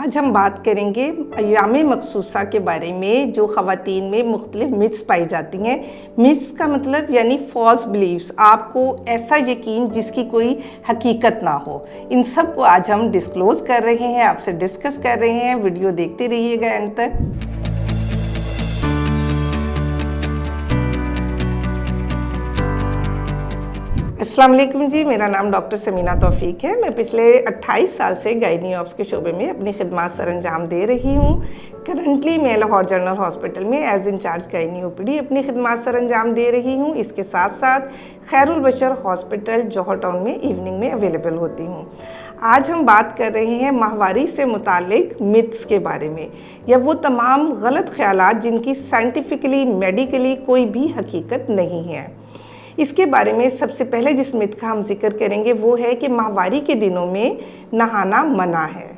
आज हम बात करेंगे अय्याम मखसूसा के बारे में जो ख़वातीन में मुख्तलिफ मिथ्स पाई जाती हैं। मिथ्स का मतलब यानी फॉल्स बिलीव्स, आपको ऐसा यकीन जिसकी कोई हकीकत ना हो। इन सब को आज हम डिस्क्लोज़ कर रहे हैं, आपसे डिस्कस कर रहे हैं। वीडियो देखते रहिएगा एंड तक। अस्सलाम वालेकुम जी, मेरा नाम डॉक्टर समीना तौफीक है। मैं पिछले 28 साल से गायनी ऑप्स के शोबे में अपनी खिदमत सरअंजाम दे रही हूँ। करंटली मैं लाहौर जनरल हॉस्पिटल में एज इंचार्ज गायनी ओपीडी अपनी खिदमत सरअंजाम दे रही हूँ। इसके साथ साथ खैरुल बशर हॉस्पिटल जौहर टाउन में इवनिंग में अवेलेबल होती हूँ। आज हम बात कर रहे हैं माहवारी से मुतालिक मिथ्स के बारे में, या वो तमाम गलत ख्यालात जिनकी साइंटिफिकली मेडिकली कोई भी हकीकत नहीं है। इसके बारे में सबसे पहले जिस मिथ का हम जिक्र करेंगे वो है कि माहवारी के दिनों में नहाना मना है।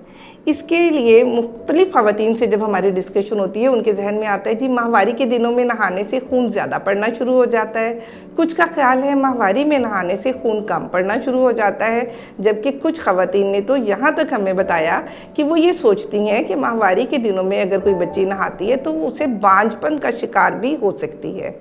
इसके लिए मुख्तलिफ ख़वातीन से जब हमारी डिस्कशन होती है उनके जहन में आता है जी माहवारी के दिनों में नहाने से खून ज़्यादा पड़ना शुरू हो जाता है। कुछ का ख्याल है माहवारी में नहाने से खून कम पड़ना शुरू हो जाता है, जबकि कुछ ख़वातीन ने तो यहाँ तक हमें बताया कि वो ये सोचती हैं कि माहवारी के दिनों में अगर कोई बच्ची नहाती है तो उसे बांझपन का शिकार भी हो सकती है।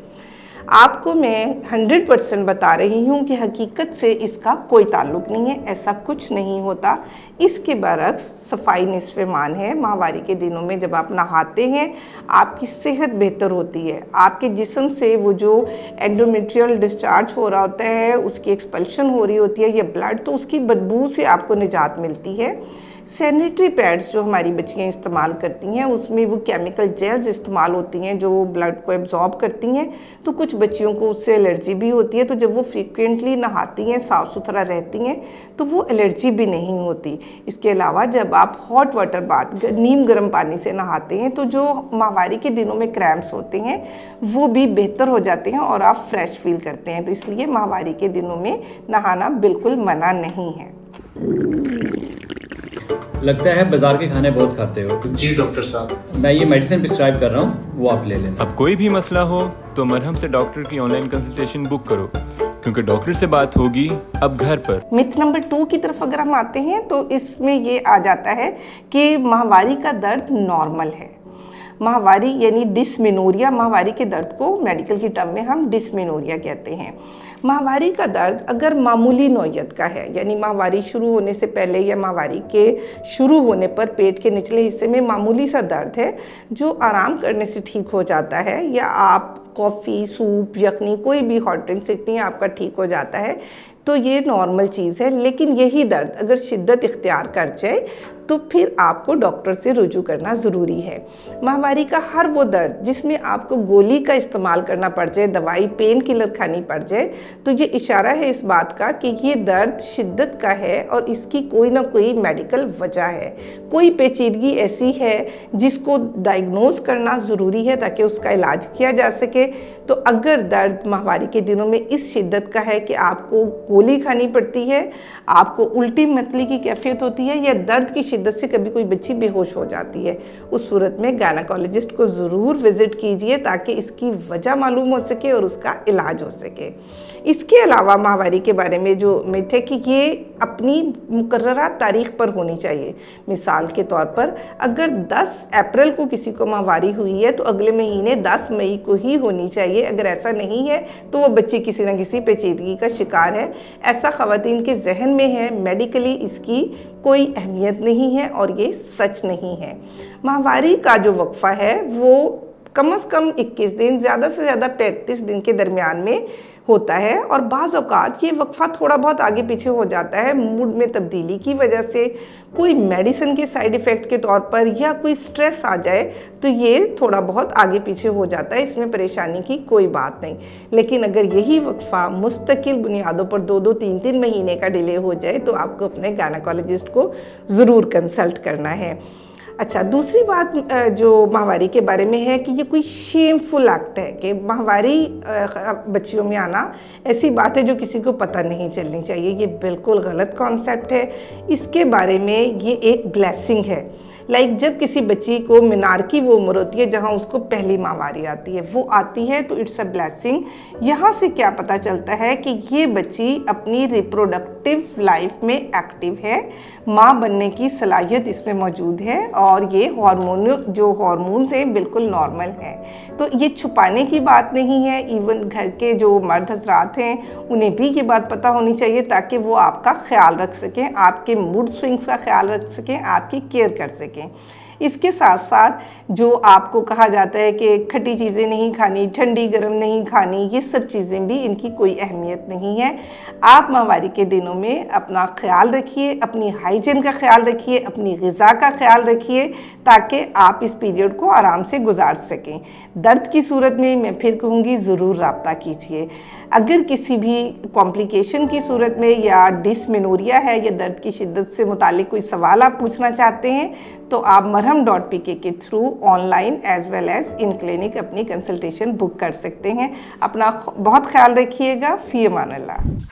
आपको मैं 100% बता रही हूँ कि हकीकत से इसका कोई ताल्लुक़ नहीं है, ऐसा कुछ नहीं होता। इसके बरक्स सफाई निस्फ़े ईमान है। माहवारी के दिनों में जब आप नहाते हैं आपकी सेहत बेहतर होती है, आपके जिस्म से वो जो एंडोमेट्रियल डिस्चार्ज हो रहा होता है उसकी एक्सपल्शन हो रही होती है या ब्लड, तो उसकी बदबू से आपको निजात मिलती है। सैनिटरी पैड्स जो हमारी बच्चियाँ इस्तेमाल करती हैं उसमें वो केमिकल जेल्स इस्तेमाल होती हैं जो ब्लड को एब्जॉर्ब करती हैं, तो कुछ बच्चियों को उससे एलर्जी भी होती है। तो जब वो फ्रीक्वेंटली नहाती हैं, साफ़ सुथरा रहती हैं, तो वो एलर्जी भी नहीं होती। इसके अलावा जब आप हॉट वाटर बाथ नीम गर्म पानी से नहाते हैं तो जो माहवारी के दिनों में क्रैम्प्स होते हैं वो भी बेहतर हो जाते हैं और आप फ्रेश फील करते हैं। तो इसलिए माहवारी के दिनों में नहाना बिल्कुल मना नहीं है। लगता है बाजार के खाने बहुत खाते हो। जी डॉक्टर साहब, मैं ये मेडिसिन प्रिस्क्राइब कर रहा हूँ, वो आप ले लेना। अब कोई भी मसला हो तो मरहम से डॉक्टर की ऑनलाइन कंसल्टेशन बुक करो, क्योंकि डॉक्टर से बात होगी अब घर पर। मिथ नंबर 2 की तरफ अगर हम आते हैं तो इसमें ये आ जाता है कि माहवारी का दर्द नॉर्मल है। माहवारी यानी डिस्मेनोरिया, माहवारी के दर्द को मेडिकल की टर्म में हम डिस्मेनोरिया कहते हैं। माहवारी का दर्द अगर मामूली नौयत का है, यानी माहवारी शुरू होने से पहले या माहवारी के शुरू होने पर पेट के निचले हिस्से में मामूली सा दर्द है जो आराम करने से ठीक हो जाता है, या आप कॉफ़ी, सूप, यखनी कोई भी हॉट ड्रिंक सीखती हैं आपका ठीक हो जाता है, तो ये नॉर्मल चीज़ है। लेकिन यही दर्द अगर शिद्दत इख्तियार कर जाए तो फिर आपको डॉक्टर से रुजू करना ज़रूरी है। माहवारी का हर वो दर्द जिसमें आपको गोली का इस्तेमाल करना पड़ जाए, दवाई पेन किलर खानी पड़ जाए, तो ये इशारा है इस बात का कि ये दर्द शिद्दत का है और इसकी कोई ना कोई मेडिकल वजह है। कोई पेचीदगी ऐसी है जिसको डायग्नोज करना ज़रूरी है ताकि उसका इलाज किया जा सके। तो अगर दर्द माहवारी के दिनों में इस शिद्दत का है कि आपको गोली खानी पड़ती है, आपको उल्टी मतली की कैफियत होती है, या दर्द की शिद्दत से कभी कोई बच्ची बेहोश हो जाती है, उस सूरत में गायनेकोलॉजिस्ट को ज़रूर विज़िट कीजिए ताकि इसकी वजह मालूम हो सके और उसका इलाज हो सके। इसके अलावा माहवारी के बारे में जो मिथ है कि ये अपनी मुकर्ररा तारीख़ पर होनी चाहिए। मिसाल के तौर पर अगर 10 अप्रैल को किसी को माहवारी हुई है तो अगले महीने 10 मई को ही होनी चाहिए। अगर ऐसा नहीं है तो वो बच्ची किसी न किसी पेचीदगी का शिकार है। ऐसा ख़वातीन के जहन में है, मेडिकली इसकी कोई अहमियत नहीं है और ये सच नहीं है। माहवारी का जो वक्फ़ा है वो कम से कम 21 दिन, ज़्यादा से ज़्यादा 35 दिन के दरमियान में होता है, और बाज़ औक़ात ये वक्फ़ा थोड़ा बहुत आगे पीछे हो जाता है मूड में तब्दीली की वजह से, कोई मेडिसिन के साइड इफ़ेक्ट के तौर पर, या कोई स्ट्रेस आ जाए तो ये थोड़ा बहुत आगे पीछे हो जाता है। इसमें परेशानी की कोई बात नहीं। लेकिन अगर यही वक्फ़ा मुस्तकिल बुनियादों पर 2-2, 3-3 महीने का डिले हो जाए तो आपको अपने गायनेकोलॉजिस्ट को ज़रूर कंसल्ट करना है। अच्छा, दूसरी बात जो माहवारी के बारे में है कि ये कोई शेमफुल एक्ट है कि माहवारी बच्चियों में आना ऐसी बात है जो किसी को पता नहीं चलनी चाहिए। ये बिल्कुल गलत कॉन्सेप्ट है। इसके बारे में ये एक ब्लेसिंग है। जब किसी बच्ची को मीनार की वो उम्र होती है जहाँ उसको पहली माहवारी आती है, वो आती है तो इट्स अ ब्लेसिंग। यहाँ से क्या पता चलता है कि ये बच्ची अपनी रिप्रोडक्टिव रिप्रोडक्टिव लाइफ में एक्टिव है, माँ बनने की सलाहियत इसमें मौजूद है और ये हार्मोन्स हैं बिल्कुल नॉर्मल है। तो ये छुपाने की बात नहीं है। इवन घर के जो मर्द हजरात हैं उन्हें भी ये बात पता होनी चाहिए ताकि वो आपका ख्याल रख सकें, आपके मूड स्विंग्स का ख्याल रख सकें, आपकी केयर कर सकें। इसके साथ साथ जो आपको कहा जाता है कि खट्टी चीज़ें नहीं खानी, ठंडी गर्म नहीं खानी, ये सब चीज़ें भी इनकी कोई अहमियत नहीं है। आप माहवारी के दिनों में अपना ख्याल रखिए, अपनी हाइजीन का ख्याल रखिए, अपनी ग़िज़ा का ख्याल रखिए ताकि आप इस पीरियड को आराम से गुजार सकें। दर्द की सूरत में मैं फिर कहूँगी ज़रूर रब्ता कीजिए। अगर किसी भी कॉम्प्लिकेशन की सूरत में या डिसमेनोरिया है या दर्द की शिद्दत से मुतालिक कोई सवाल आप पूछना चाहते हैं तो आप marham.pk के through online as well as in clinic अपनी कंसल्टेशन बुक कर सकते हैं। अपना बहुत ख्याल रखिएगा। फ़ी अमान अल्लाह।